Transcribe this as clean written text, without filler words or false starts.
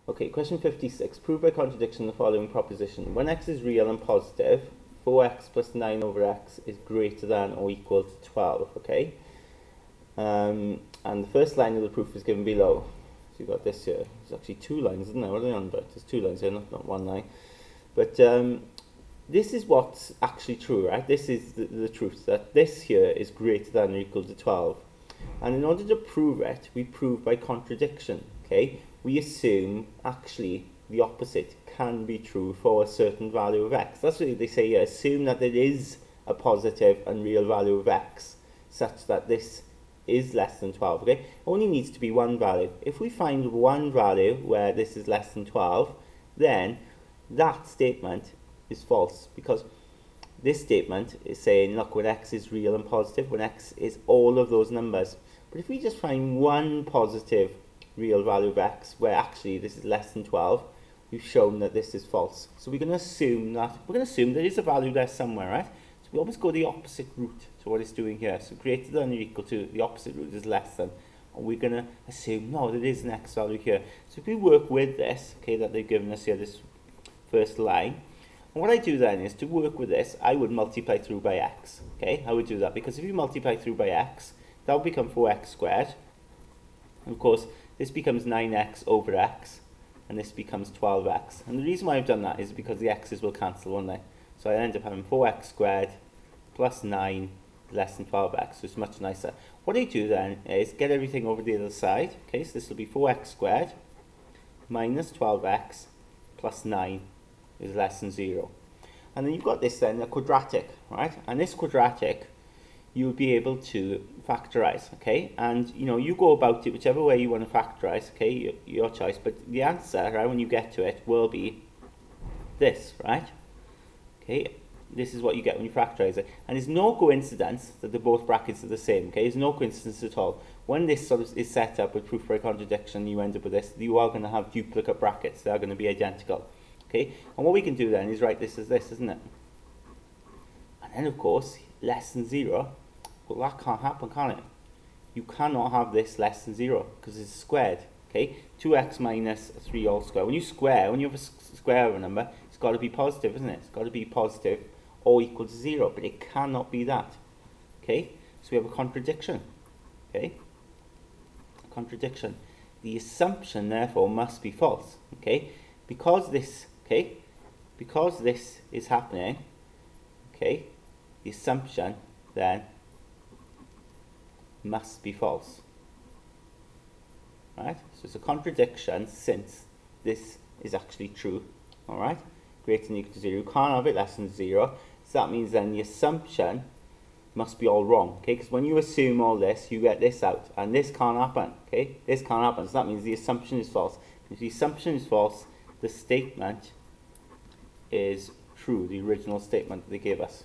Okay, question 56. Prove by contradiction the following proposition. When x is real and positive, 4x plus 9 over x is greater than or equal to 12, okay? And the first line of the proof is given below. So you've got this here. There's actually two lines, isn't there? What are they on about? There's two lines here, not one line. But this is what's actually true, right? This is the truth, that this here is greater than or equal to 12. And in order to prove it, we prove by contradiction, okay? We assume actually the opposite can be true for a certain value of x. That's what they say here. Assume that there is a positive and real value of x such that this is less than 12, okay? Only needs to be one value. If we find one value where this is less than 12, then that statement is false, because this statement is saying, look, when x is real and positive, when x is all of those numbers. But if we just find one positive real value of x where actually this is less than 12, we've shown that this is false. So we're going to assume there is a value there somewhere, right? So we always go the opposite route to what it's doing here. So greater than or equal to, the opposite route is less than. And we're going to assume, no, there is an x value here. So if we work with this, okay, that they've given us here, this first line, and what I do then is, to work with this, I would multiply through by x, okay? I would do that, because if you multiply through by x, that will become 4x squared. And of course, this becomes 9x over x, and this becomes 12x. And the reason why I've done that is because the x's will cancel, won't they? So I end up having 4x squared plus 9 less than 12x, so it's much nicer. What I do then is get everything over the other side, okay? So this will be 4x squared minus 12x plus 9 is less than 0. And then you've got this then, a quadratic, right? And this quadratic, you'll be able to factorize, okay? And you know, you go about it whichever way you want to factorize, okay? Your choice. But the answer, right, when you get to it, will be this, right? Okay, this is what you get when you factorize it. And it's no coincidence that the both brackets are the same, okay? It's no coincidence at all. When this sort of is set up with proof by contradiction, you end up with this, you are going to have duplicate brackets. They are going to be identical. Okay, and what we can do then is write this as this, isn't it? And then of course, less than 0, well, that can't happen, can it? You cannot have this less than 0, because it's squared, okay? 2x minus 3 all squared. When you have a square of a number, it's got to be positive, isn't it? It's got to be positive or equal to 0, but it cannot be that, okay? So we have a contradiction, okay? A contradiction. The assumption, therefore, must be false, okay? Because this is happening, okay, the assumption then must be false, right? So it's a contradiction since this is actually true, all right? Greater than or equal to 0. You can't have it less than 0, so that means then the assumption must be all wrong, okay? Because when you assume all this, you get this out, and this can't happen, okay? This can't happen, so that means the assumption is false. If the assumption is false, the statement is true, the original statement they gave us.